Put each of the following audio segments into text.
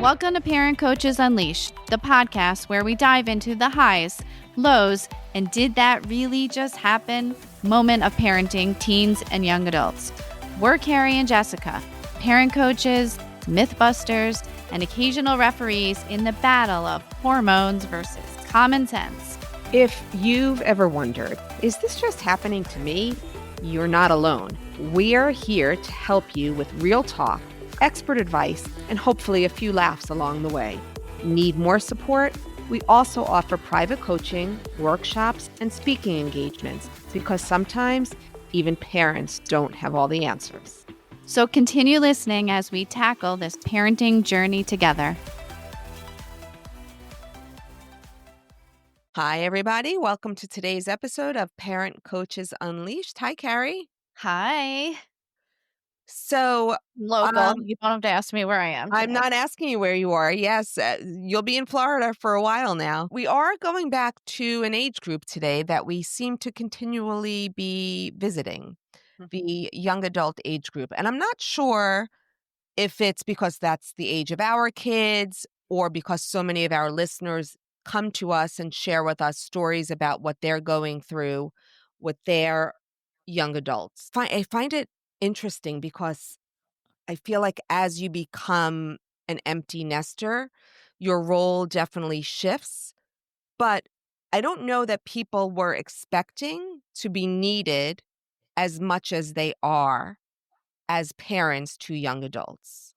Welcome to Parent Coaches Unleashed, the podcast where we dive into the highs, lows, and did that really just happen moment of parenting teens and young adults. We're Carrie and Jessica, parent coaches, mythbusters, and occasional referees in the battle of hormones versus common sense. If you've ever wondered, is this just happening to me? You're not alone. We're here to help you with real talk, expert advice, and hopefully a few laughs along the way. Need more support? We also offer private coaching, workshops, and speaking engagements because sometimes even parents don't have all the answers. So continue listening as we tackle this parenting journey together. Hi, everybody. Welcome to today's episode of Parent Coaches Unleashed. Hi, Carrie. Hi. So, Local. You don't have to ask me where I am today. I'm not asking you where you are. Yes, you'll be in Florida for a while now. We are going back to an age group today that we seem to continually be visiting, the young adult age group. And I'm not sure if it's because that's the age of our kids or because so many of our listeners come to us and share with us stories about what they're going through with their young adults. I find it interesting because I feel like as you become an empty nester, your role definitely shifts. But I don't know that people were expecting to be needed as much as they are as parents to young adults.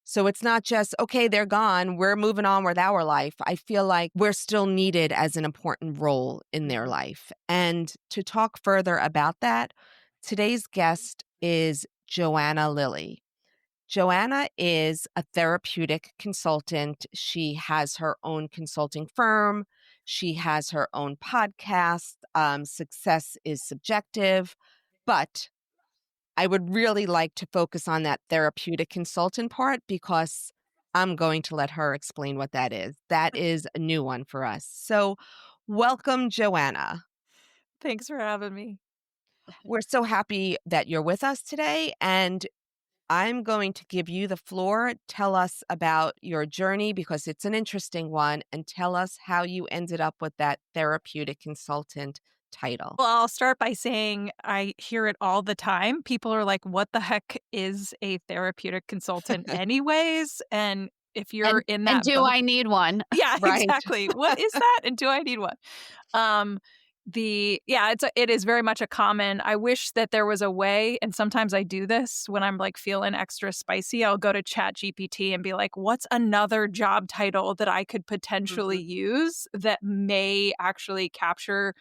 So it's not just, okay, they're gone, we're moving on with our life. I feel like we're still needed as an important role in their life. And to talk further about that, today's guest is Joanna Lilley. Joanna is a therapeutic consultant. She has her own consulting firm. She has her own podcast. Success is subjective, but I would really like to focus on that therapeutic consultant part because I'm going to let her explain what that is. That is a new one for us. So welcome, Joanna. Thanks for having me. We're so happy that you're with us today, and I'm going to give you the floor. Tell us about your journey because it's an interesting one, and tell us how you ended up with that therapeutic consultant title. Well, I'll start by saying I hear it all the time. People are like, what the heck is a therapeutic consultant anyways? And if you're in that and do boat- I need one? Yeah, Right. exactly. What is that? And do I need one? It is very much a common. I wish that there was a way, and sometimes I do this when I'm like feeling extra spicy. I'll go to ChatGPT and be like, what's another job title that I could potentially use that may actually capture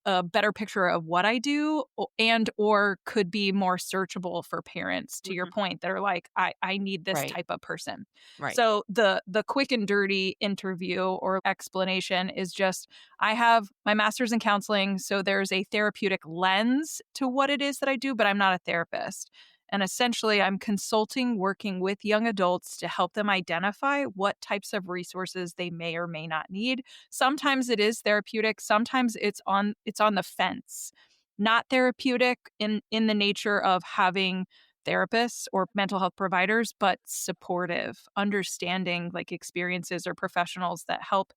a better picture of what I do and or could be more searchable for parents, to your point, that are like, I need this Right. type of person. Right. So the quick and dirty interview or explanation is just, I have my master's in counseling, so there's a therapeutic lens to what it is that I do, but I'm not a therapist. And essentially, I'm consulting, working with young adults to help them identify what types of resources they may or may not need. Sometimes it is therapeutic. Sometimes it's on the fence. Not therapeutic in the nature of having therapists or mental health providers, but supportive, understanding like experiences or professionals that help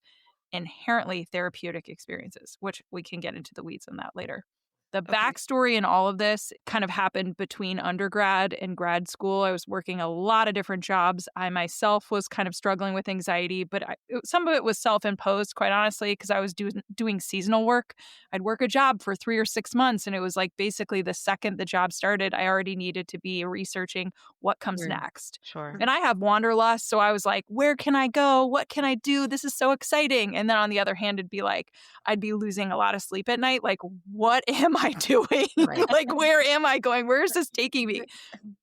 inherently therapeutic experiences, which we can get into the weeds on that later. The backstory in all of this kind of happened between undergrad and grad school. I was working a lot of different jobs. I myself was kind of struggling with anxiety, but some of it was self-imposed, quite honestly, because I was doing seasonal work. I'd work a job for 3 or 6 months, and it was like basically the second the job started, I already needed to be researching what comes next. Sure. And I have wanderlust, so I was like, where can I go? What can I do? This is so exciting. And then on the other hand, it'd be like, I'd be losing a lot of sleep at night. Like, what am I doing? Right. Like, where am I going? Where is this taking me?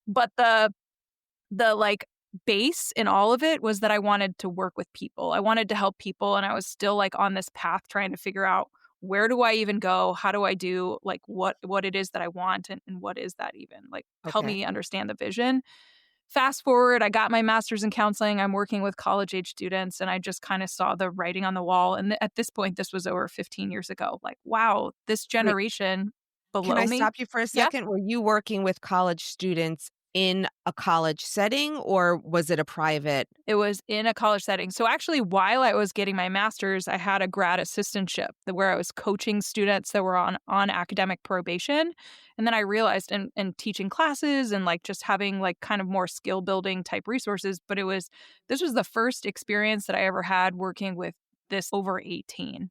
But the like base in all of it was that I wanted to work with people. I wanted to help people. And I was still like on this path trying to figure out, where do I even go? How do I do like what it is that I want? And what is that even? Like, help me understand the vision. Fast forward, I got my master's in counseling. I'm working with college age students, and I just kind of saw the writing on the wall. And at this point, this was over 15 years ago. Like, wow, this generation below Can I me. stop you for a second? Were you working with college students in a college setting, or was it a private? It was in a college setting. So actually, while I was getting my master's, I had a grad assistantship where I was coaching students that were on academic probation. And then I realized and teaching classes and like just having like kind of more skill building type resources. But this was the first experience that I ever had working with this over 18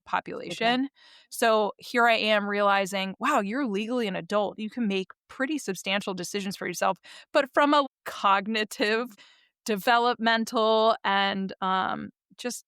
Okay. population. So here I am realizing, wow, you're legally an adult. You can make pretty substantial decisions for yourself. But from a cognitive developmental and just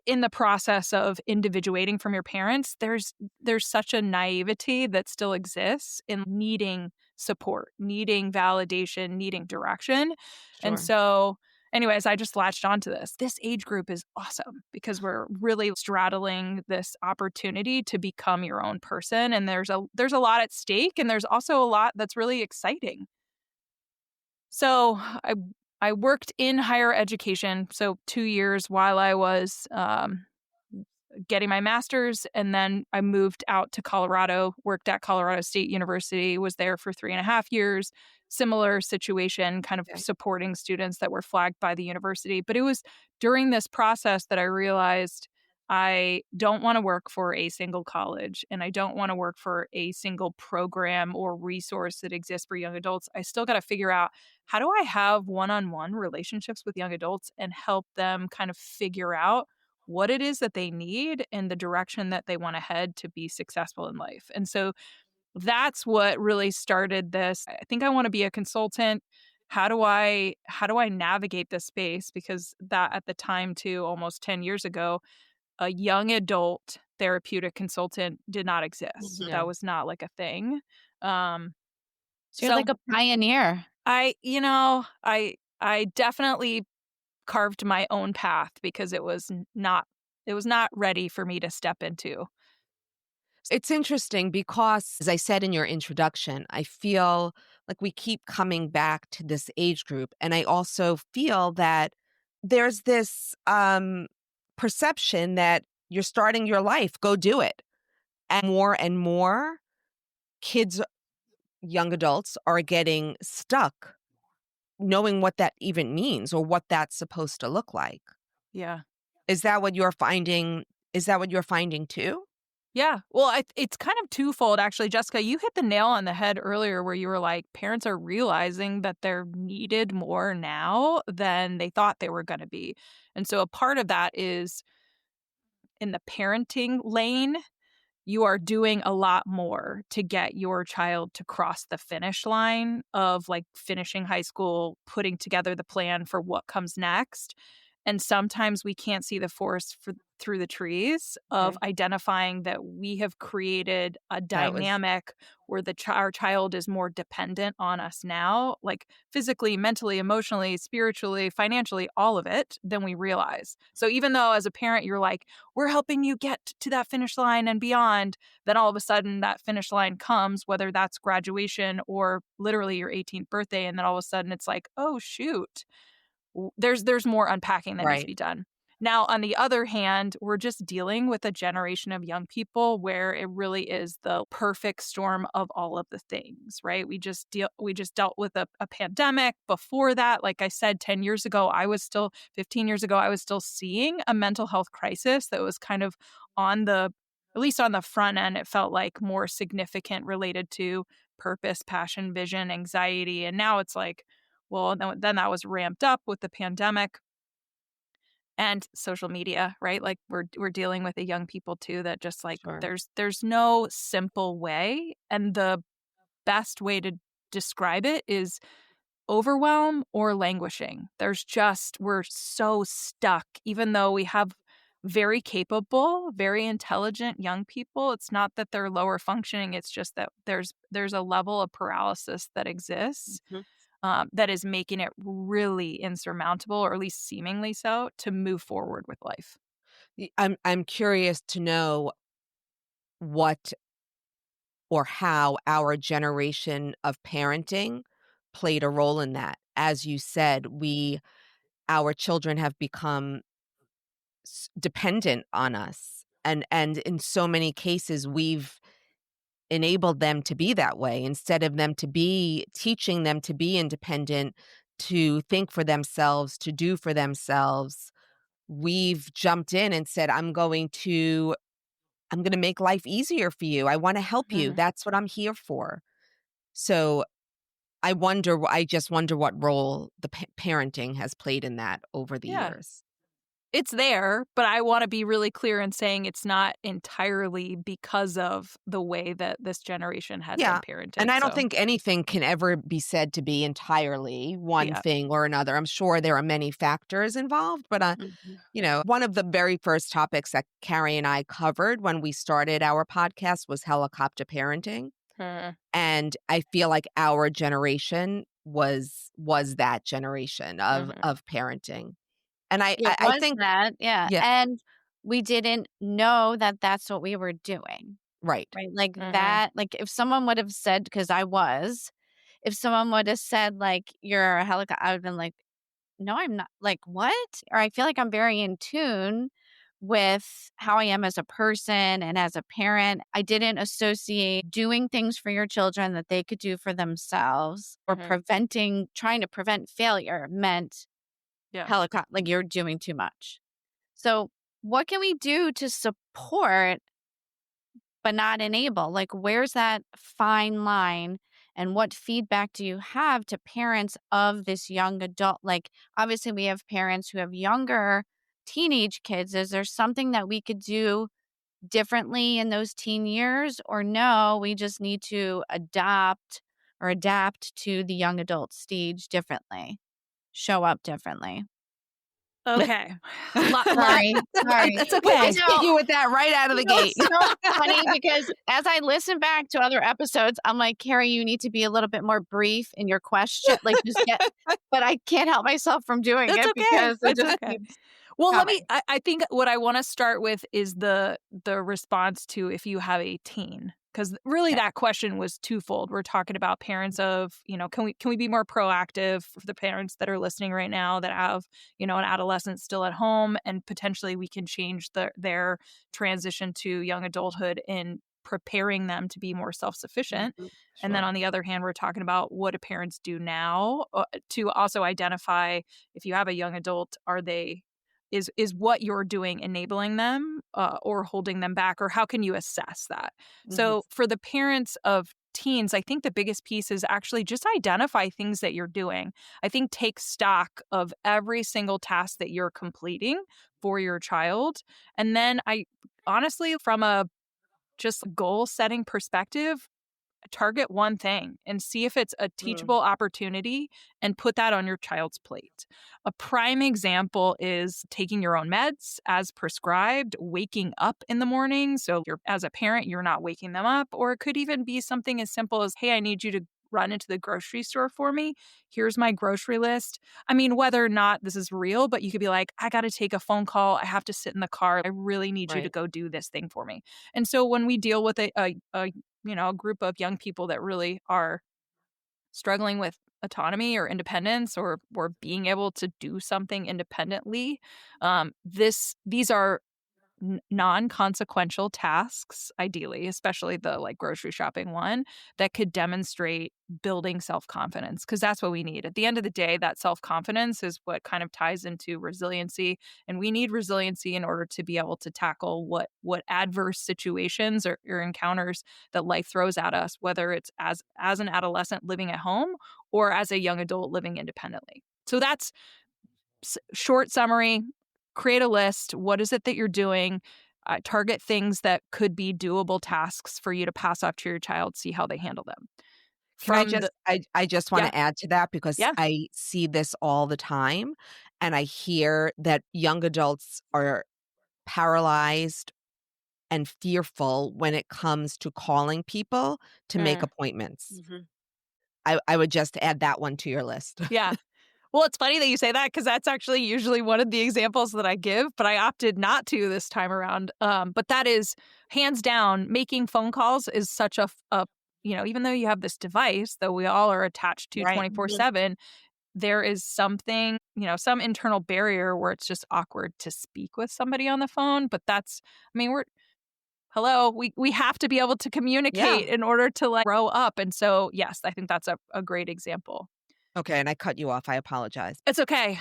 in the process of individuating from your parents, there's such a naivety that still exists in needing support, needing validation, needing direction. And Sure. so anyways, I just latched onto this. This age group is awesome because we're really straddling this opportunity to become your own person, and there's a lot at stake, and there's also a lot that's really exciting. So I worked in higher education, so 2 years while I was, getting my master's, and then I moved out to Colorado, worked at Colorado State University, was there for 3.5 years. Similar situation, kind of Okay. supporting students that were flagged by the university. But it was during this process that I realized I don't want to work for a single college and I don't want to work for a single program or resource that exists for young adults. I still got to figure out, how do I have one-on-one relationships with young adults and help them kind of figure out what it is that they need and the direction that they want to head to be successful in life. And so that's what really started this. I think I want to be a consultant. How do I navigate this space? Because that at the time too, almost 10 years ago, a young adult therapeutic consultant did not exist. That No. was not like a thing. Um, So you're so like a pioneer. I definitely carved my own path because it was not ready for me to step into. It's interesting because, as I said in your introduction, I feel like we keep coming back to this age group. And I also feel that there's this perception that you're starting your life, go do it. And more kids, young adults are getting stuck knowing what that even means or what that's supposed to look like. Yeah. Is that what you're finding? Is that what you're finding too? Yeah. Well, it's kind of twofold, actually. Jessica, you hit the nail on the head earlier where you were like, parents are realizing that they're needed more now than they thought they were going to be. And so a part of that is in the parenting lane, you are doing a lot more to get your child to cross the finish line of like finishing high school, putting together the plan for what comes next. And sometimes we can't see the forest through the trees of Okay. identifying that we have created a That was dynamic where our child is more dependent on us now, like physically, mentally, emotionally, spiritually, financially, all of it, than we realize. So even though as a parent, you're like, we're helping you get to that finish line and beyond, then all of a sudden that finish line comes, whether that's graduation or literally your 18th birthday. And then all of a sudden it's like, oh, shoot, there's more unpacking that needs to right. be done. Now, on the other hand, we're just dealing with a generation of young people where it really is the perfect storm of all of the things, right? We just dealt with a pandemic. Before that, like I said, 10 years ago, 15 years ago, I was still seeing a mental health crisis that was kind of at least on the front end, it felt like more significant related to purpose, passion, vision, anxiety. And now it's like, well, then that was ramped up with the pandemic and social media, right? Like we're dealing with the young people too that just like Sure. there's no simple way, and the best way to describe it is overwhelm or languishing. We're so stuck even though we have very capable, very intelligent young people. It's not that they're lower functioning, it's just that there's a level of paralysis that exists, Mhm. that is making it really insurmountable, or at least seemingly so, to move forward with life. I'm curious to know what or how our generation of parenting played a role in that. As you said, our children have become dependent on us, and in so many cases enabled them to be that way instead of them to be teaching them to be independent, to think for themselves, to do for themselves. We've jumped in and said, I'm going to make life easier for you. I want to help you. Mhm. That's what I'm here for. So I just wonder what role the parenting has played in that over the Yeah. years. It's there, but I want to be really clear in saying it's not entirely because of the way that this generation has been Yeah. And parented. I don't So, think anything can ever be said to be entirely one yeah. thing or another. I'm sure there are many factors involved, but one of the very first topics that Carrie and I covered when we started our podcast was helicopter parenting. Mhm. And I feel like our generation was that generation Mhm. of parenting. And I It I, I was think that, yeah, yeah, and we didn't know that that's what we were doing, right. right? Like, Mhm. that like, if someone would have said, because I was, if someone would have said, like, "You're a helicopter," I would've been like, "No, I'm not." Like, "What?" Or I feel like I'm very in tune with how I am as a person and as a parent. I didn't associate doing things for your children that they could do for themselves or Mhm. trying to prevent failure meant Yeah. like, you're doing too much. So, what can we do to support but not enable? Like, where's that fine line? And what feedback do you have to parents of this young adult? Like, obviously, we have parents who have younger teenage kids. Is there something that we could do differently in those teen years? Or no, we just need to adapt to the young adult stage differently, show up differently? Okay. Lot. Sorry. It's We okay. just hit you with that right out of the gate. It's so funny because as I listen back to other episodes, I'm like, "Carrie, you need to be a little bit more brief in your question, like, just get," but I can't help myself from doing It's it okay. because it It's just okay. keeps Well, coming. I think what I wanna start with is the response to if you have a teen, because really Okay. that question was twofold. We're talking about parents of, can we be more proactive for the parents that are listening right now that have, an adolescent still at home, and potentially we can change their transition to young adulthood in preparing them to be more self-sufficient. Mhm. And then Sure. on the other hand, we're talking about what do parents do now, to also identify if you have a young adult, are they is what you're doing enabling them, or holding them back, or how can you assess that? Mhm. So for the parents of teens, I think the biggest piece is actually just identify things that you're doing. I think take stock of every single task that you're completing for your child. And then I honestly, from a just goal setting perspective, target one thing and see if it's a Mm. teachable opportunity and put that on your child's plate. A prime example is taking your own meds as prescribed, waking up in the morning. So you're as a parent, you're not waking them up. Or it could even be something as simple as, hey, I need you to run into the grocery store for me. Here's my grocery list. I mean, whether or not this is real, but you could be like, I got to take a phone call. I have to sit in the car. I really need you to Right. go do this thing for me. And so when we deal with a group of young people that really are struggling with autonomy or independence, or being able to do something independently, these are non-consequential tasks, ideally, especially the like grocery shopping one, that could demonstrate building self-confidence, because that's what we need. At the end of the day, that self-confidence is what kind of ties into resiliency, and we need resiliency in order to be able to tackle what adverse situations or encounters that life throws at us, whether it's as an adolescent living at home or as a young adult living independently. So that's short summary. Create a list. What is it that you're doing? Target things that could be doable tasks for you to pass off to your child, see how they handle them. Can I From the just I just Yeah, wanna add to that because yeah. I see this all the time, and I hear that young adults are paralyzed and fearful when it comes to calling people to make Mm, appointments. Mhm. I would just add that one to your list. yeah. Well, it's funny that you say that because that's actually usually one of the examples that I give, but I opted not to this time around. But that is hands down, making phone calls is such even though you have this device that we all are attached to Right. 24/7, there is something, some internal barrier where it's just awkward to speak with somebody on the phone. But I mean, hello, we have to be able to communicate in order to like grow up. And so, yes, I think that's a great example. Okay, and I cut you off. I apologize. It's okay.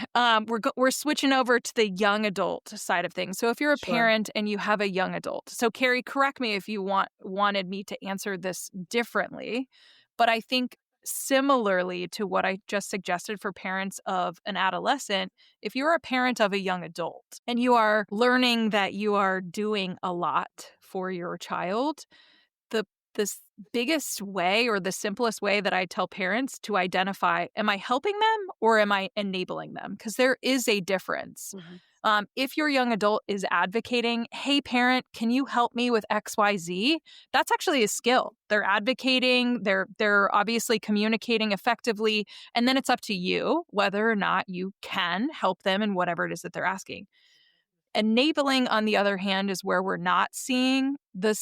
We're switching over to the young adult side of things. So if you're a Sure. parent and you have a young adult, so Carrie, correct me if you wanted me to answer this differently, but I think similarly to what I just suggested for parents of an adolescent, if you're a parent of a young adult and you are learning that you are doing a lot for your child, the biggest way or the simplest way that I tell parents to identify, am I helping them or am I enabling them? Because there is a difference. If your young adult is advocating, hey, parent, can you help me with XYZ? That's actually a skill. They're advocating, they're obviously communicating effectively, and then it's up to you whether or not you can help them in whatever it is that they're asking. Enabling, on the other hand, is where we're not seeing that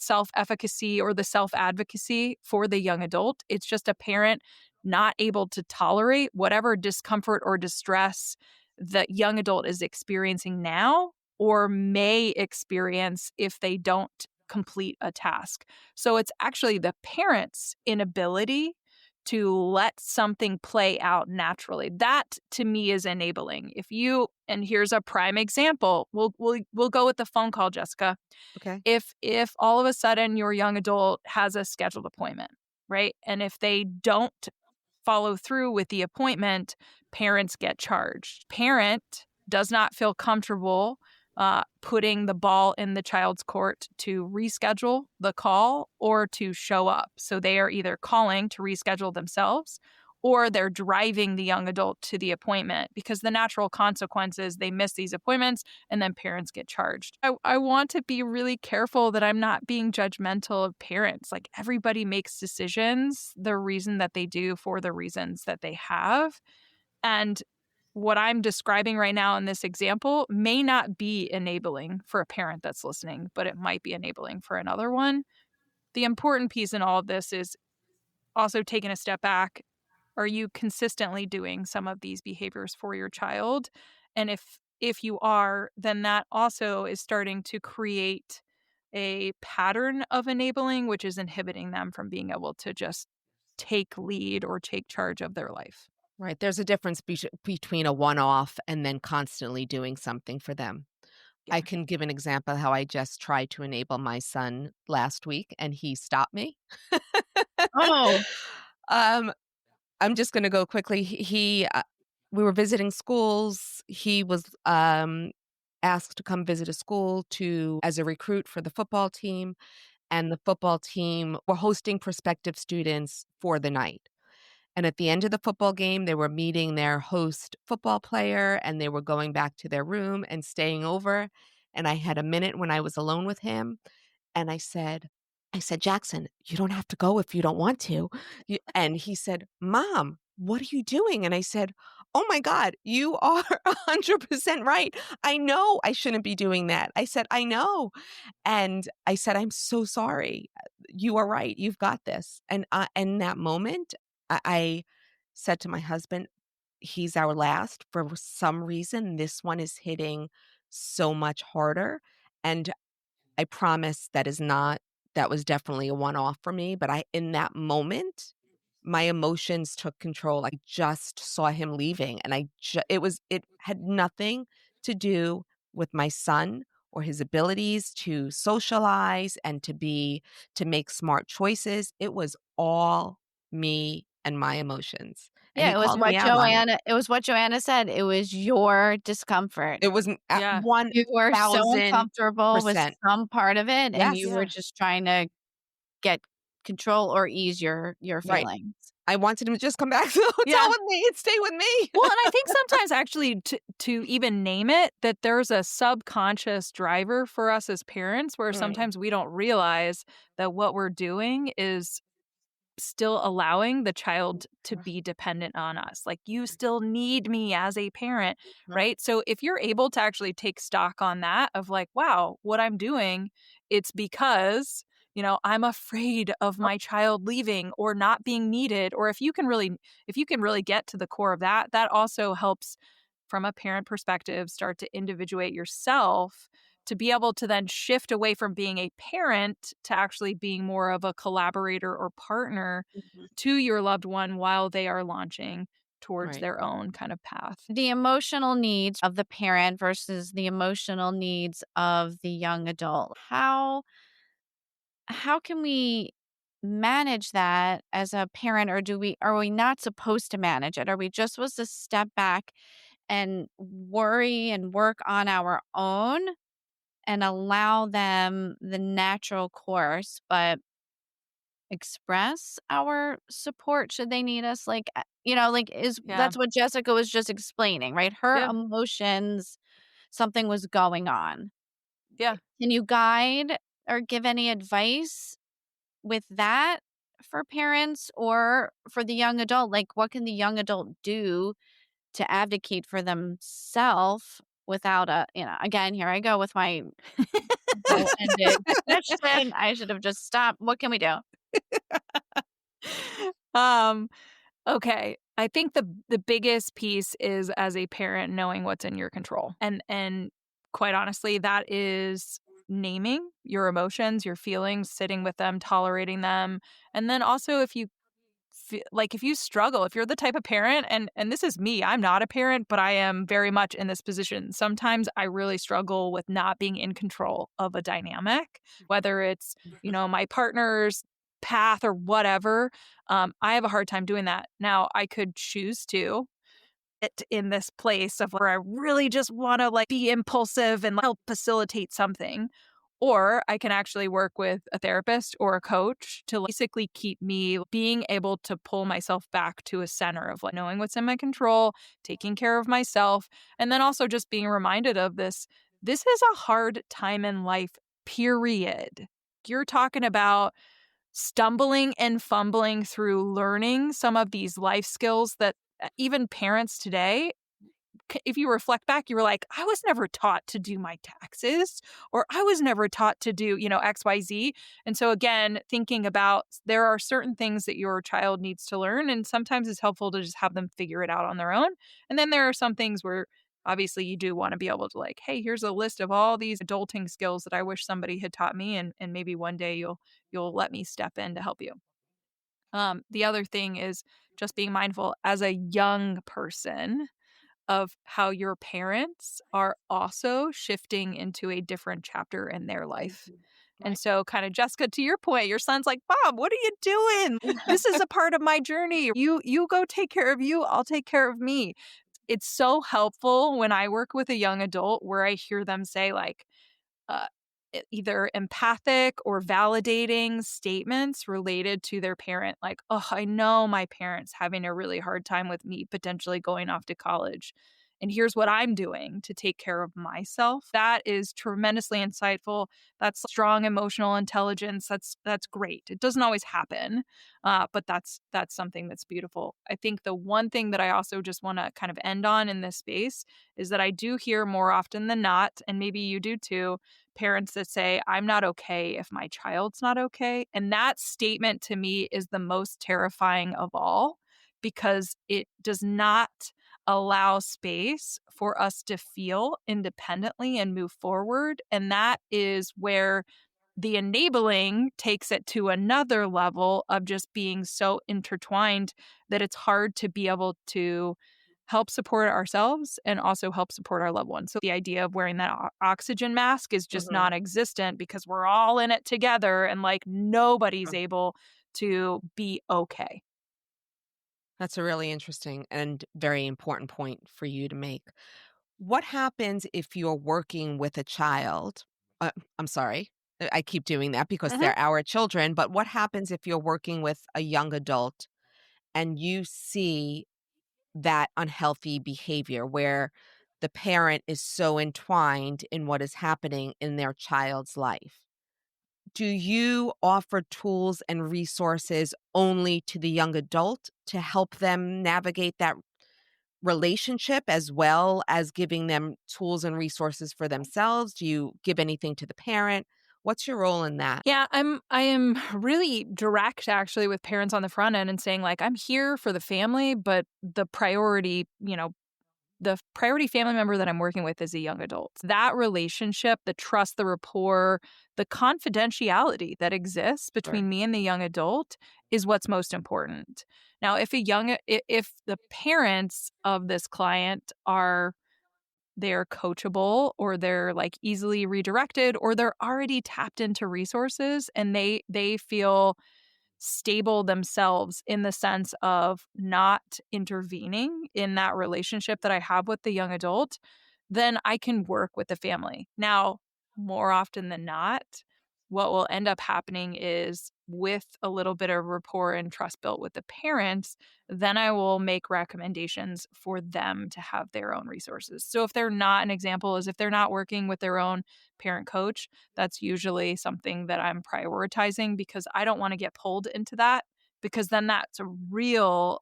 self-efficacy or the self-advocacy for the young adult. It's just a parent not able to tolerate whatever discomfort or distress the young adult is experiencing now or may experience if they don't complete a task. So it's actually the parent's inability to let something play out naturally. That to me is enabling. And here's a prime example. We'll go with the phone call, Jessica. Okay. If all of a sudden your young adult has a scheduled appointment, right? And if they don't follow through with the appointment, parents get charged. Parent does not feel comfortable putting the ball in the child's court to reschedule the call or to show up. So they are either calling to reschedule themselves or they're driving the young adult to the appointment because the natural consequence is they miss these appointments and then parents get charged. I want to be really careful that I'm not being judgmental of parents. Like everybody makes decisions the reason that they do for the reasons that they have. And what I'm describing right now in this example may not be enabling for a parent that's listening, but it might be enabling for another one. The important piece in all of this is also taking a step back. Are you consistently doing some of these behaviors for your child? And if you are, then that also is starting to create a pattern of enabling, which is inhibiting them from being able to just take lead or take charge of their life. Right. There's a difference between a one-off and then constantly doing something for them. Yeah. I can give an example how I just tried to enable my son last week and he stopped me. Oh, Um, I'm just going to go quickly. We were visiting schools. He was asked to come visit a school as a recruit for the football team, and the football team were hosting prospective students for the night. And at the end of the football game, they were meeting their host football player and they were going back to their room and staying over. And I had a minute when I was alone with him. And I said, Jackson, you don't have to go if you don't want to. And he said, Mom, what are you doing? And I said, oh my God, you are 100% right. I know I shouldn't be doing that. I said, I know. And I said, I'm so sorry. You are right. You've got this. And in that moment, I said to my husband, he's our last. For some reason, this one is hitting so much harder. And I promise that was definitely a one-off for me. But in that moment, my emotions took control. I just saw him leaving and it had nothing to do with my son or his abilities to socialize and to make smart choices. It was all me and my emotions. And yeah, he called me out on it. It was what Joanna said. It was your discomfort. It was Yeah. 1,000%. You were so uncomfortable with some part of it, and Yes. you were just trying to get control or ease your Right. feelings. I wanted him to just come back to the hotel with me and stay with me. Well, and I think sometimes actually to even name it, that there's a subconscious driver for us as parents where sometimes we don't realize that what we're doing is still allowing the child to be dependent on us. Like, you still need me as a parent, right? So if you're able to actually take stock on that of like, wow, what I'm doing, it's because, I'm afraid of my child leaving or not being needed. Or if you can really get to the core of that, that also helps from a parent perspective start to individuate yourself to be able to then shift away from being a parent to actually being more of a collaborator or partner Mhm. to your loved one while they are launching towards Right. their own kind of path. The emotional needs of the parent versus the emotional needs of the young adult. How can we manage that as a parent, or are we not supposed to manage it? Are we just supposed to step back and worry and work on our own and allow them the natural course, but express our support should they need us? Like, like, is Yeah. that's what Jessica was just explaining, right? Her Yeah. emotions, something was going on. Yeah. Can you guide or give any advice with that for parents or for the young adult? Like, what can the young adult do to advocate for themselves without again, here I go with my ended question. I should have just stopped. What can we do? um Okay. I think the biggest piece is, as a parent, knowing what's in your control. And quite honestly, that is naming your emotions, your feelings, sitting with them, tolerating them. And then also, if you if you struggle, if you're the type of parent, and this is me, I'm not a parent, but I am very much in this position. Sometimes I really struggle with not being in control of a dynamic, whether it's, my partner's path or whatever. I have a hard time doing that. Now, I could choose to it in this place of where I really just want to be impulsive and help facilitate something. Or I can actually work with a therapist or a coach to basically keep me being able to pull myself back to a center of knowing what's in my control, taking care of myself, and then also just being reminded of this. This is a hard time in life, period. You're talking about stumbling and fumbling through learning some of these life skills that even parents today, if you reflect back, you were like, I was never taught to do my taxes, or I was never taught to do, XYZ. And so, again, thinking about there are certain things that your child needs to learn. And sometimes it's helpful to just have them figure it out on their own. And then there are some things where obviously you do want to be able to hey, here's a list of all these adulting skills that I wish somebody had taught me. And maybe one day you'll let me step in to help you. The other thing is just being mindful as a young person of how your parents are also shifting into a different chapter in their life. Mhm. And Right. so, kind of, Jessica, to your point, your son's like, Mom, what are you doing? This is a part of my journey. You go take care of you. I'll take care of me. It's so helpful when I work with a young adult where I hear them say uh, either empathic or validating statements related to their parent, like, oh, I know my parent's having a really hard time with me potentially going off to college. And here's what I'm doing to take care of myself. That is tremendously insightful. That's strong emotional intelligence. That's great. It doesn't always happen, but that's something that's beautiful. I think the one thing that I also just want to kind of end on in this space is that I do hear more often than not, and maybe you do too, parents that say, I'm not okay if my child's not okay. And that statement to me is the most terrifying of all because it does not allow space for us to feel independently and move forward. And that is where the enabling takes it to another level of just being so intertwined that it's hard to be able to help support ourselves and also help support our loved ones. So the idea of wearing that oxygen mask is just Mhm. non-existent because we're all in it together and nobody's able to be okay. That's a really interesting and very important point for you to make. What happens if you're working with a child? I'm sorry. I keep doing that because Mhm. they're our children, but what happens if you're working with a young adult and you see that unhealthy behavior where the parent is so entwined in what is happening in their child's life? Do you offer tools and resources only to the young adult to help them navigate that relationship as well as giving them tools and resources for themselves? Do you give anything to the parent? What's your role in that? Yeah, I am really direct actually with parents on the front end and saying I'm here for the family, but the priority, the priority family member that I'm working with is a young adult. That relationship, the trust, the rapport, the confidentiality that exists Sure. between me and the young adult is what's most important. Now, if the parents of this client are they're coachable or they're like easily redirected or they're already tapped into resources and they feel stable themselves in the sense of not intervening in that relationship that I have with the young adult, then I can work with the family. Now, more often than not, what will end up happening is with a little bit of rapport and trust built with the parents, then I will make recommendations for them to have their own resources. So if they're not, an example is if they're not working with their own parent coach, that's usually something that I'm prioritizing because I don't want to get pulled into that because then that's a real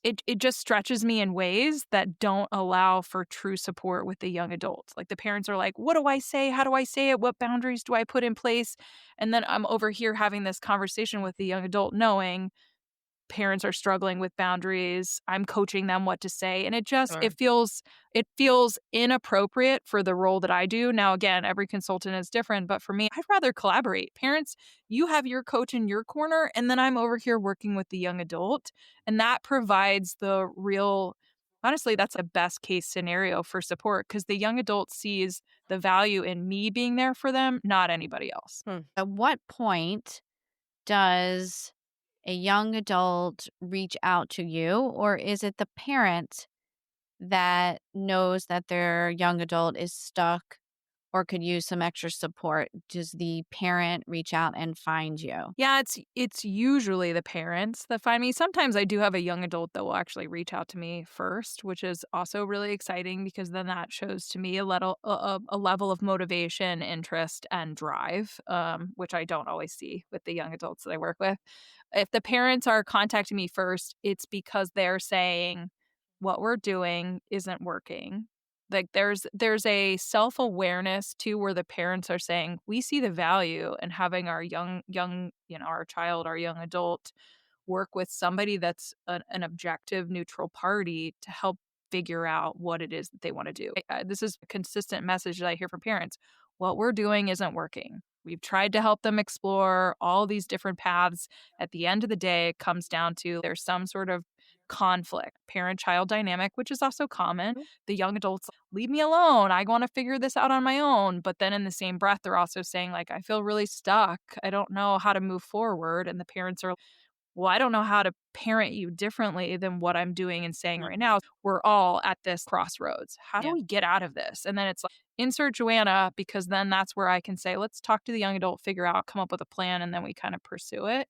it just stretches me in ways that don't allow for true support with the young adults. Like the parents are like, "What do I say? How do I say it? What boundaries do I put in place?" And then I'm over here having this conversation with the young adult knowing parents are struggling with boundaries. I'm coaching them what to say, and Sure. it feels inappropriate for the role that I do. Now again, every consultant is different, but for me, I'd rather collaborate. Parents, you have your coach in your corner, and then I'm over here working with the young adult, and that provides the real honestly, that's a best case scenario for support because the young adult sees the value in me being there for them, not anybody else. At what point does a young adult reach out to you, or is it the parent that knows that their young adult is stuck or could use some extra support? Does the parent reach out and find you? Yeah, it's usually the parents that find me. Sometimes I do have a young adult that will actually reach out to me first, which is also really exciting because then that shows to me a level of motivation, interest, and drive, which I don't always see with the young adults that I work with. If the parents are contacting me first, it's because they're saying what we're doing isn't working. Like there's a self-awareness too where the parents are saying, "We see the value in having our our child, our young adult work with somebody that's an objective, neutral party to help figure out what it is that they want to do." This is a consistent message that I hear from parents. What we're doing isn't working. We've tried to help them explore all these different paths. At the end of the day, it comes down to there's some sort of conflict, parent child dynamic, which is also common. The young adults, leave me alone. I want to figure this out on my own. But then in the same breath, they're also saying, like, I feel really stuck. I don't know how to move forward. And the parents are, well, I don't know how to parent you differently than what I'm doing and saying right now. We're all at this crossroads. How do Yeah. we get out of this? And then it's like, insert Joanna, because then that's where I can say, let's talk to the young adult, figure out, come up with a plan, and then we kind of pursue it.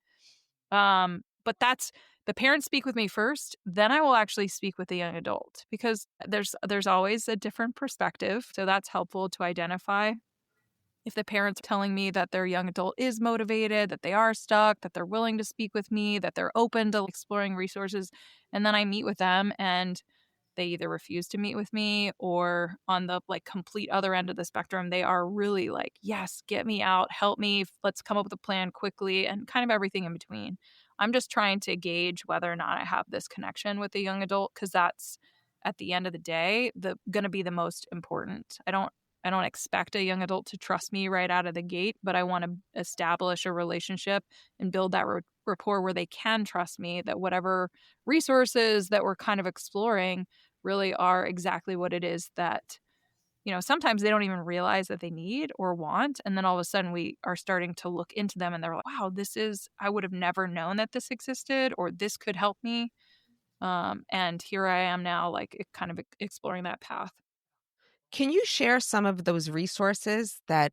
But that's the parents speak with me first, then I will actually speak with the young adult because there's always a different perspective. So that's helpful to identify. If the parents are telling me that their young adult is motivated, that they are stuck, that they're willing to speak with me, that they're open to exploring resources, and then I meet with them and they either refuse to meet with me or on the like complete other end of the spectrum, they are really like, yes, get me out, help me, let's come up with a plan quickly, and kind of everything in between. I'm just trying to gauge whether or not I have this connection with a young adult because that's at the end of the day the going to be the most important. I don't expect a young adult to trust me right out of the gate, but I want to establish a relationship and build that rapport where they can trust me that whatever resources that we're kind of exploring really are exactly what it is that, sometimes they don't even realize that they need or want. And then all of a sudden we are starting to look into them and they're like, wow, I would have never known that this existed or this could help me. And here I am now, like kind of exploring that path. Can you share some of those resources that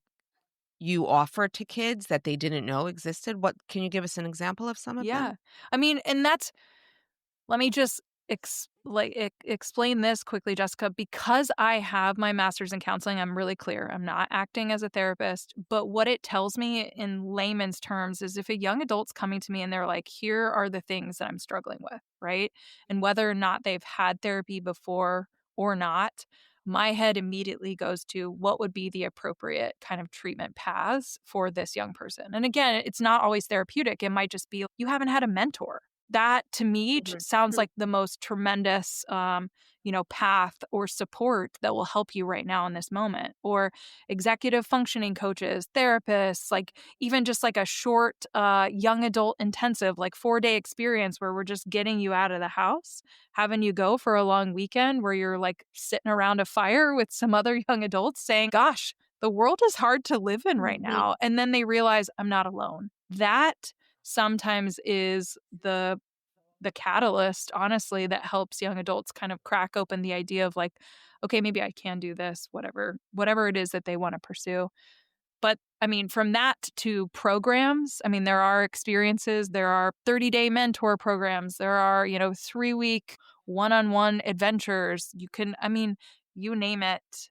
you offer to kids that they didn't know existed? What can you give us an example of some of them? Yeah. I mean, and that's let me just explain this quickly, Jessica. Because I have my master's in counseling, I'm really clear. I'm not acting as a therapist, but what it tells me in layman's terms is if a young adult's coming to me and they're like, here are the things that I'm struggling with, right? And whether or not they've had therapy before or not, my head immediately goes to what would be the appropriate kind of treatment paths for this young person. And again, it's not always therapeutic. It might just be you haven't had a mentor. that to me sounds like the most tremendous, path or support that will help you right now in this moment. Or executive functioning coaches, therapists, like even just like a short young adult intensive, like 4-day experience where we're just getting you out of the house, having you go for a long weekend where you're like sitting around a fire with some other young adults saying, gosh, the world is hard to live in right now. And then they realize I'm not alone. That sometimes is the catalyst, honestly, that helps young adults kind of crack open the idea of like, okay, maybe I can do this, whatever it is that they want to pursue. But I mean, from that to programs, I mean, there are experiences, there are 30-day mentor programs, there are, 3-week one-on-one adventures. You can, I mean, you name it.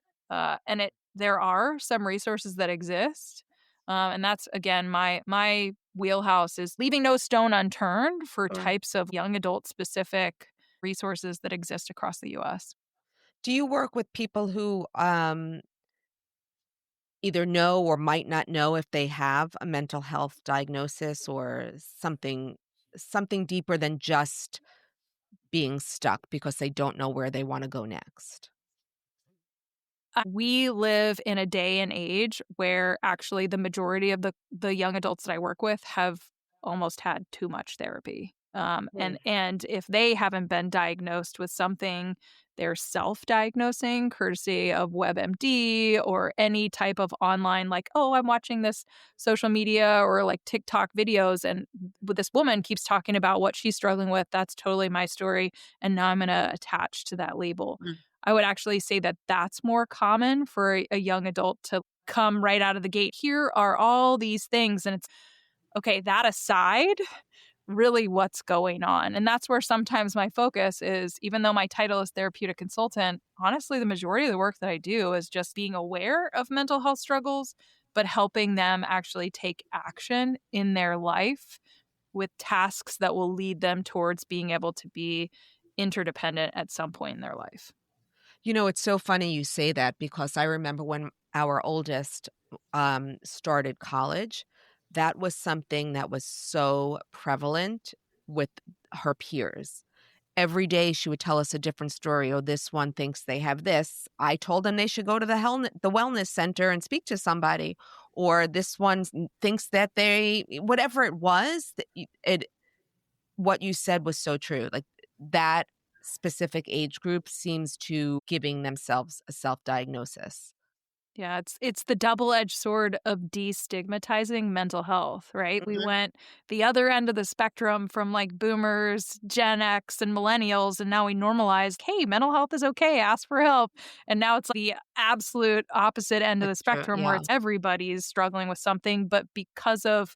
There are some resources that exist. And that's, again, my wheelhouse is leaving no stone unturned for types of young adult specific resources that exist across the US. Do you work with people who either know or might not know if they have a mental health diagnosis or something deeper than just being stuck because they don't know where they want to go next? We live in a day and age where actually the majority of the young adults that I work with have almost had too much therapy. And if they haven't been diagnosed with something, they're self-diagnosing courtesy of WebMD or any type of online, like, oh, I'm watching this social media or like TikTok videos, and this woman keeps talking about what she's struggling with. That's totally my story. And now I'm going to attach to that label. I would actually say that that's more common for a young adult to come right out of the gate. Here are all these things. And it's okay, that aside, really what's going on. And that's where sometimes my focus is, even though my title is therapeutic consultant, honestly, the majority of the work that I do is just being aware of mental health struggles, but helping them actually take action in their life with tasks that will lead them towards being able to be interdependent at some point in their life. It's so funny you say that because I remember when our oldest started college, that was something that was so prevalent with her peers. Every day she would tell us a different story. Oh, this one thinks they have this. I told them they should go to the wellness center and speak to somebody. Or this one thinks that whatever it was, what you said was so true. Like that specific age group seems to giving themselves a self-diagnosis. Yeah, it's the double-edged sword of destigmatizing mental health, right? We went the other end of the spectrum from like boomers, Gen X, and millennials, and now we normalized, hey, mental health is okay, ask for help. And now it's the absolute opposite end of the That's true. spectrum where Yeah. it's everybody's struggling with something, but because of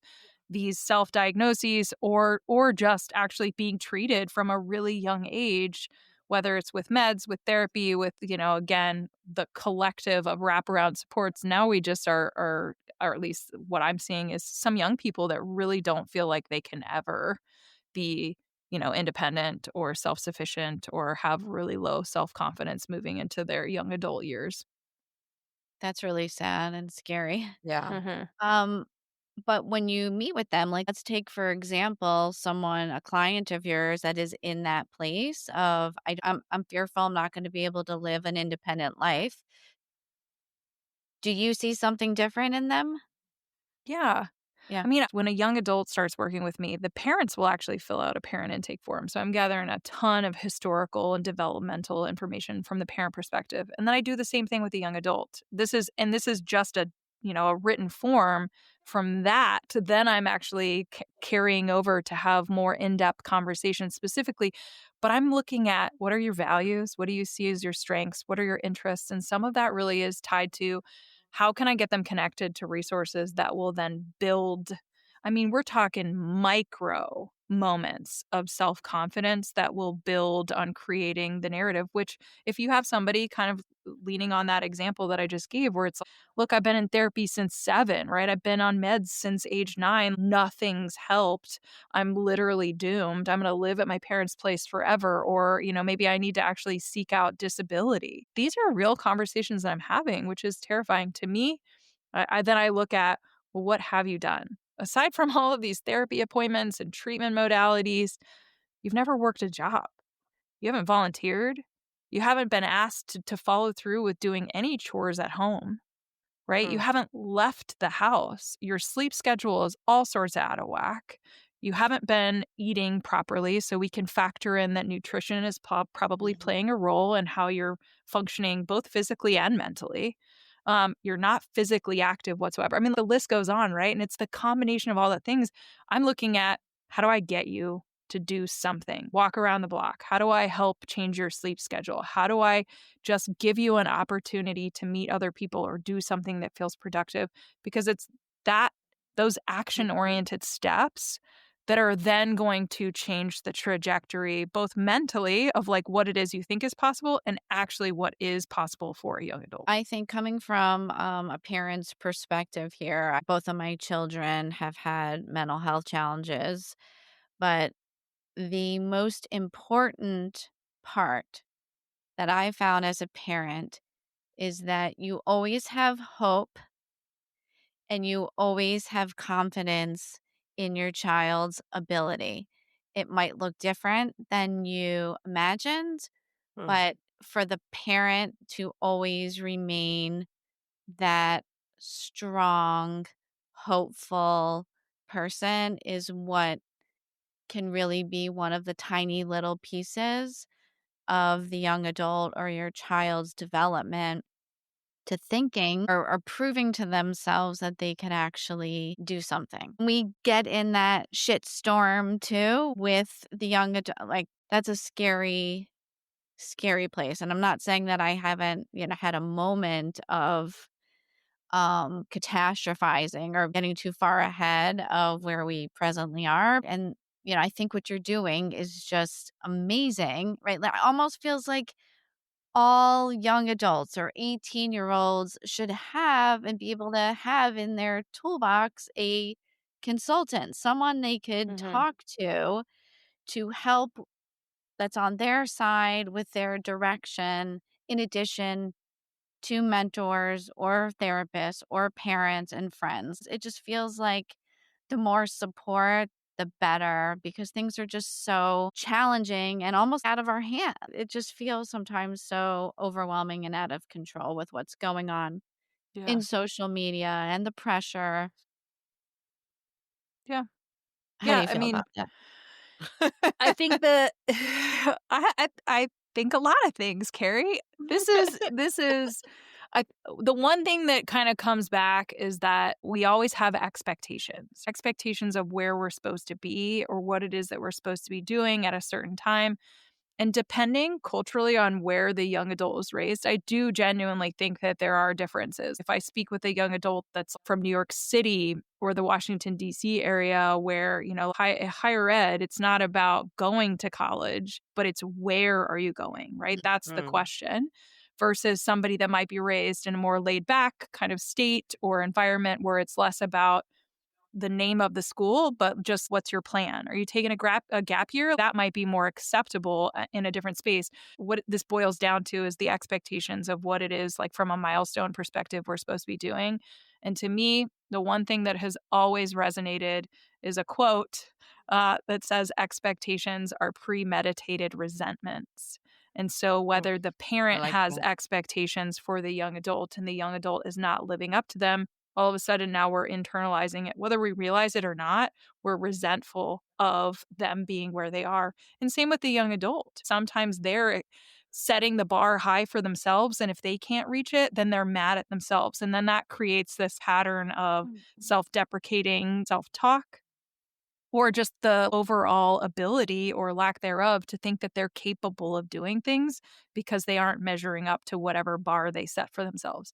these self-diagnoses or just actually being treated from a really young age, whether it's with meds, with therapy, with, again, the collective of wraparound supports. Now we just are, or at least what I'm seeing is some young people that really don't feel like they can ever be, independent or self-sufficient or have really low self-confidence moving into their young adult years. That's really sad and scary. Yeah. Um, but when you meet with them, like let's take for example, a client of yours that is in that place of I'm fearful I'm not going to be able to live an independent life. Do you see something different in them? Yeah. Yeah. I mean, when a young adult starts working with me, the parents will actually fill out a parent intake form. So I'm gathering a ton of historical and developmental information from the parent perspective. And then I do the same thing with the young adult. This is just a written form. From that, then I'm actually carrying over to have more in-depth conversations specifically. But I'm looking at, what are your values? What do you see as your strengths? What are your interests? And some of that really is tied to, how can I get them connected to resources that will then build? I mean, we're talking micro moments of self-confidence that will build on creating the narrative, which if you have somebody kind of leaning on that example that I just gave, where it's like, look, I've been in therapy since 7, right? I've been on meds since age 9. Nothing's helped. I'm literally doomed. I'm going to live at my parents' place forever. Or, maybe I need to actually seek out disability. These are real conversations that I'm having, which is terrifying to me. Then I look at, well, what have you done? Aside from all of these therapy appointments and treatment modalities, You've never worked a job. You haven't volunteered. You haven't been asked to follow through with doing any chores at home, right? You Mm. haven't left the house. Your sleep schedule is all sorts of out of whack. You haven't been eating properly. So we can factor in that nutrition is probably Mhm. playing a role in how you're functioning both physically and mentally. You're not physically active whatsoever. I mean, the list goes on, right? And it's the combination of all the things. I'm looking at, how do I get you to do something? Walk around the block. How do I help change your sleep schedule? How do I just give you an opportunity to meet other people or do something that feels productive? Because it's that those action oriented steps that are then going to change the trajectory, both mentally of like what it is you think is possible and actually what is possible for a young adult. I think coming from a parent's perspective here, both of my children have had mental health challenges, but the most important part that I found as a parent is that you always have hope and you always have confidence in your child's ability. It might look different than you imagined, Mm. but for the parent to always remain that strong, hopeful person is what can really be one of the tiny little pieces of the young adult or your child's development to thinking or proving to themselves that they can actually do something. We get in that shit storm too with the young adult. Like, that's a scary, scary place. And I'm not saying that I haven't, had a moment of catastrophizing or getting too far ahead of where we presently are. And, I think what you're doing is just amazing, right? Like, it almost feels like all young adults or 18-year-olds should have and be able to have in their toolbox a consultant, someone they could Mhm. talk to help that's on their side with their direction, in addition to mentors or therapists or parents and friends. It just feels like the more support, the better, because things are just so challenging and almost out of our hand. It just feels sometimes so overwhelming and out of control with what's going on Yeah. in social media and the pressure. Yeah. How do Yeah. you I feel mean, about that? I think that I think a lot of things, Carrie. This is I the one thing that kind of comes back is that we always have expectations. Expectations of where we're supposed to be or what it is that we're supposed to be doing at a certain time. And depending culturally on where the young adult was raised, I do genuinely think that there are differences. If I speak with a young adult that's from New York City or the Washington, D.C. area, where, higher ed, it's not about going to college, but it's where are you going, right? That's the Mm. question. Versus somebody that might be raised in a more laid back kind of state or environment where it's less about the name of the school, but just what's your plan? Are you taking a gap year? That might be more acceptable in a different space. What this boils down to is the expectations of what it is, like from a milestone perspective, we're supposed to be doing. And to me, the one thing that has always resonated is a quote that says, expectations are premeditated resentments. And so, Mm. whether the I parent like has that. expectations for the young adult and the young adult is not living up to them, all of a sudden now we're internalizing it. Whether we realize it or not, we're resentful of them being where they are. And same with the young adult. Sometimes they're setting the bar high for themselves. And if they can't reach it, then they're mad at themselves. And then that creates this pattern of self deprecating self talk or just the overall ability or lack thereof to think that they're capable of doing things because they aren't measuring up to whatever bar they set for themselves.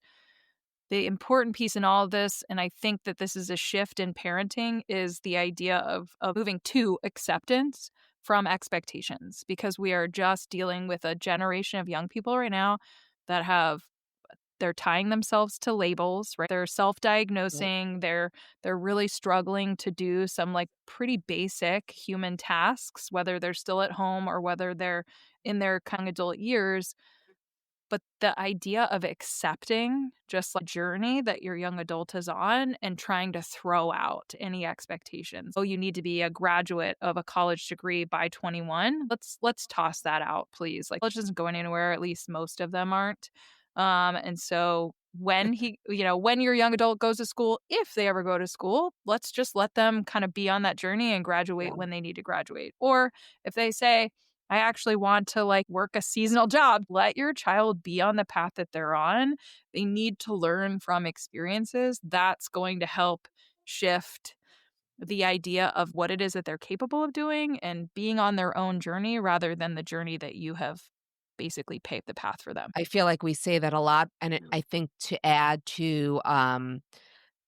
The important piece in all of this, and I think that this is a shift in parenting, is the idea of moving to acceptance from expectations, because we are just dealing with a generation of young people right now that they're tying themselves to labels, right? They're Right. self-diagnosing, they're really struggling to do some like pretty basic human tasks, whether they're still at home or whether they're in their young adult years. But the idea of accepting just like journey that your young adult is on and trying to throw out any expectations. Oh, you need to be a graduate of a college degree by 21. Let's toss that out, please. Like college isn't going anywhere, at least most of them aren't. And so when when your young adult goes to school, if they ever go to school, let's just let them kind of be on that journey and graduate Yeah. when they need to graduate. Or if they say, I actually want to like work a seasonal job. Let your child be on the path that they're on. They need to learn from experiences. That's going to help shift the idea of what it is that they're capable of doing and being on their own journey rather than the journey that you have basically paved the path for them. I feel like we say that a lot, and I think to add to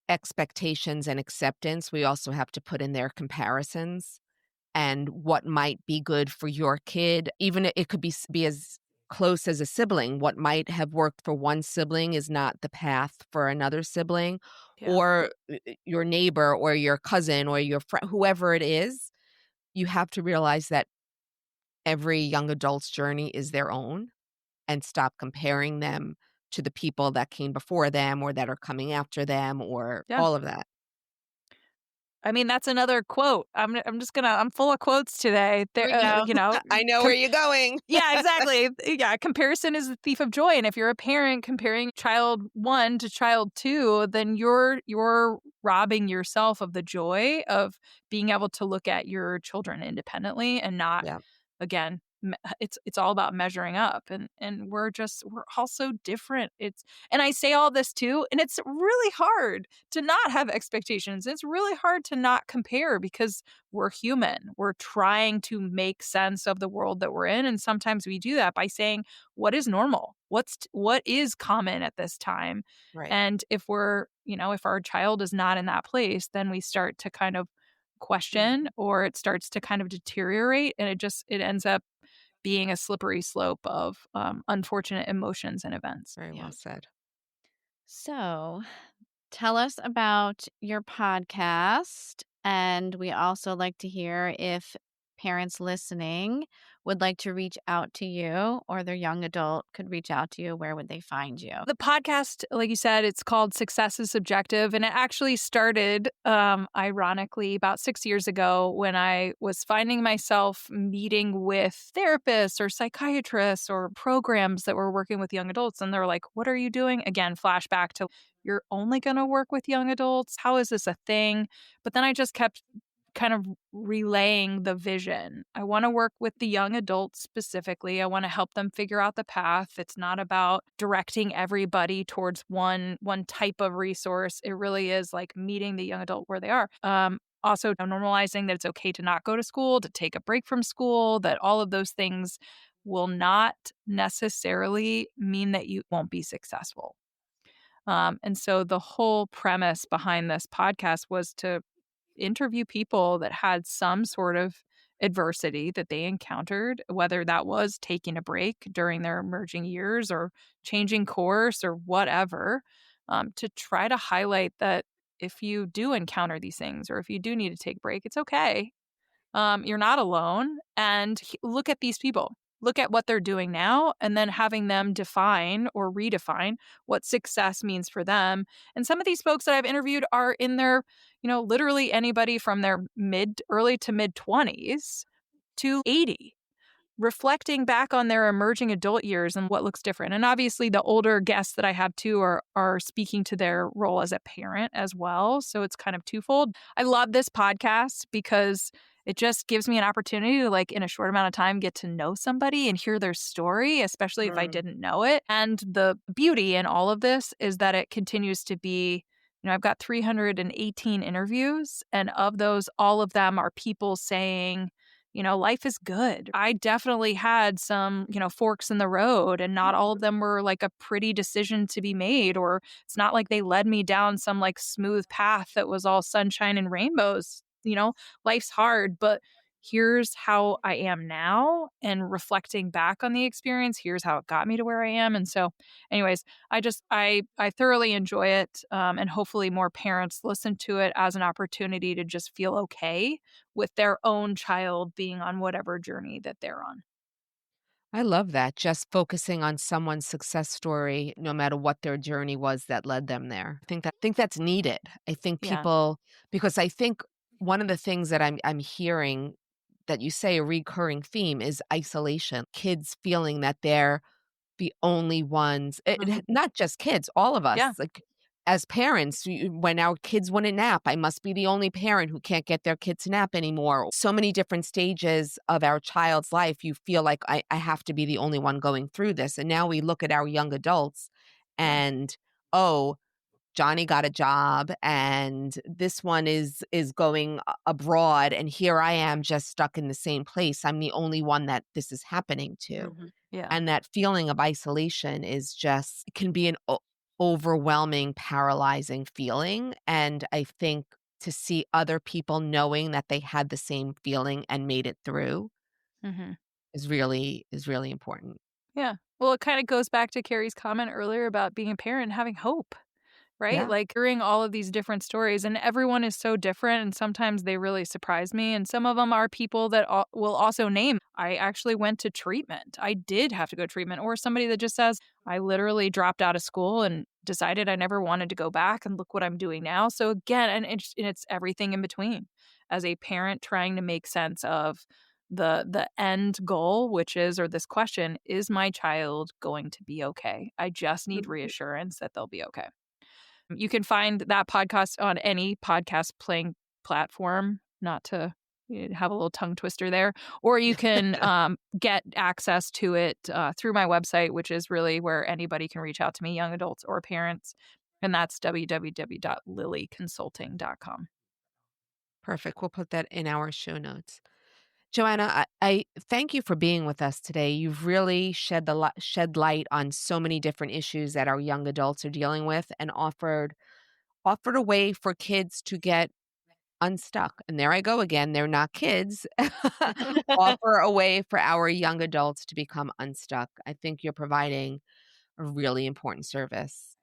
expectations and acceptance, we also have to put in there comparisons and what might be good for your kid. Even it could be as close as a sibling. What might have worked for one sibling is not the path for another sibling, Yeah. or your neighbor or your cousin or your friend, whoever it is. You have to realize that every young adult's journey is their own, and stop comparing them to the people that came before them or that are coming after them or Yeah. all of that. I mean, that's another quote. I'm full of quotes today. There, I know where you're going. yeah, exactly. Yeah, comparison is the thief of joy. And if you're a parent comparing child 1 to child 2, then you're robbing yourself of the joy of being able to look at your children independently and not, Yeah. again, it's all about measuring up, and we're all so different. And I say all this too, and it's really hard to not have expectations. It's really hard to not compare because we're human. We're trying to make sense of the world that we're in, and sometimes we do that by saying what is normal, what is common at this time. Right. And if our child is not in that place, then we start to kind of question, or it starts to kind of deteriorate, and it ends up being a slippery slope of unfortunate emotions and events. Very well said. So, tell us about your podcast. And we also like to hear if parents listening would like to reach out to you or their young adult could reach out to you. Where would they find you? The podcast, like you said, it's called Success is Subjective. And it actually started, ironically, about 6 years ago when I was finding myself meeting with therapists or psychiatrists or programs that were working with young adults. And they're like, what are you doing? Again, flashback to you're only going to work with young adults. How is this a thing? But then I just kept kind of relaying the vision. I want to work with the young adults specifically. I want to help them figure out the path. It's not about directing everybody towards one type of resource. It really is like meeting the young adult where they are. Also, normalizing that it's okay to not go to school, to take a break from school, that all of those things will not necessarily mean that you won't be successful. And so the whole premise behind this podcast was to interview people that had some sort of adversity that they encountered, whether that was taking a break during their emerging years or changing course or whatever, to try to highlight that if you do encounter these things or if you do need to take a break, it's okay. You're not alone. And look at these people. Look at what they're doing now and then having them define or redefine what success means for them. And some of these folks that I've interviewed are in their, literally anybody from their early to mid 20s to 80, reflecting back on their emerging adult years and what looks different. And obviously the older guests that I have too are speaking to their role as a parent as well. So it's kind of twofold. I love this podcast because it just gives me an opportunity to, like, in a short amount of time, get to know somebody and hear their story, especially if I didn't know it. And the beauty in all of this is that it continues to be, I've got 318 interviews, and of those, all of them are people saying, life is good. I definitely had some, forks in the road, and not all of them were like a pretty decision to be made, or it's not like they led me down some like smooth path that was all sunshine and rainbows. Life's hard, but here's how I am now, and reflecting back on the experience, here's how it got me to where I am. And so anyways, I thoroughly enjoy it. And hopefully more parents listen to it as an opportunity to just feel okay with their own child being on whatever journey that they're on. I love that. Just focusing on someone's success story, no matter what their journey was that led them there. I think that's needed. I think Yeah. people because I think one of the things that I'm hearing that you say a recurring theme is isolation. Kids feeling that they're the only ones Mhm. not just kids, all of us, Yeah. like, as parents, when our kids wouldn't nap, I must be the only parent who can't get their kid to nap anymore. So many different stages of our child's life, you feel like I have to be the only one going through this, and now we look at our young adults Yeah. and, "Oh, Johnny got a job, and this one is going abroad, and here I am just stuck in the same place. I'm the only one that this is happening to." Yeah. And that feeling of isolation is just it can be an overwhelming, paralyzing feeling, and I think to see other people knowing that they had the same feeling and made it through hmm is really important. Yeah. Well, it kind of goes back to Carrie's comment earlier about being a parent and having hope. Right? Yeah. Like hearing all of these different stories, and everyone is so different, and sometimes they really surprise me. And some of them are people that will also name, I actually went to treatment. I did have to go to treatment. Or somebody that just says, I literally dropped out of school and decided I never wanted to go back, and look what I'm doing now. So again, and it's everything in between. As a parent trying to make sense of the end goal, which is, or this question, is my child going to be okay? I just need Mhm. reassurance that they'll be okay. You can find that podcast on any podcast playing platform, not to have a little tongue twister there, or you can get access to it through my website, which is really where anybody can reach out to me, young adults or parents, and that's www.lillyconsulting.com. Perfect. We'll put that in our show notes. Joanna, I thank you for being with us today. You've really shed light on so many different issues that our young adults are dealing with and offered a way for kids to get unstuck. And there I go again, they're not kids. Offer a way for our young adults to become unstuck. I think you're providing a really important service,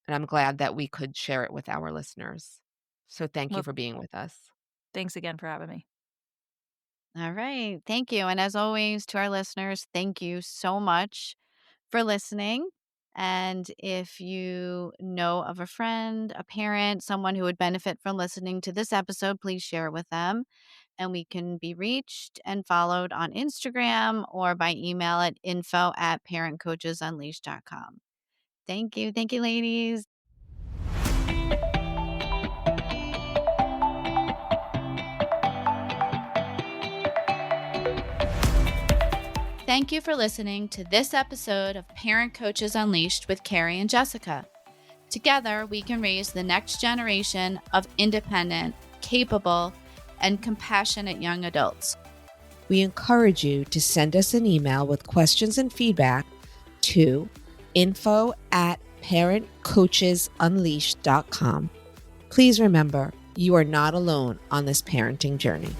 and I'm glad that we could share it with our listeners. So thank you Well, for being with us. thanks again for having me. All right. Thank you. And as always, to our listeners, thank you so much for listening. And if you know of a friend, a parent, someone who would benefit from listening to this episode, please share it with them. And we can be reached and followed on Instagram or by email at info@parentcoachesunleashed.com. Thank you. Thank you, ladies. Thank you for listening to this episode of Parent Coaches Unleashed with Carrie and Jessica. Together, we can raise the next generation of independent, capable, and compassionate young adults. We encourage you to send us an email with questions and feedback to info@parentcoachesunleashed.com. Please remember, you are not alone on this parenting journey.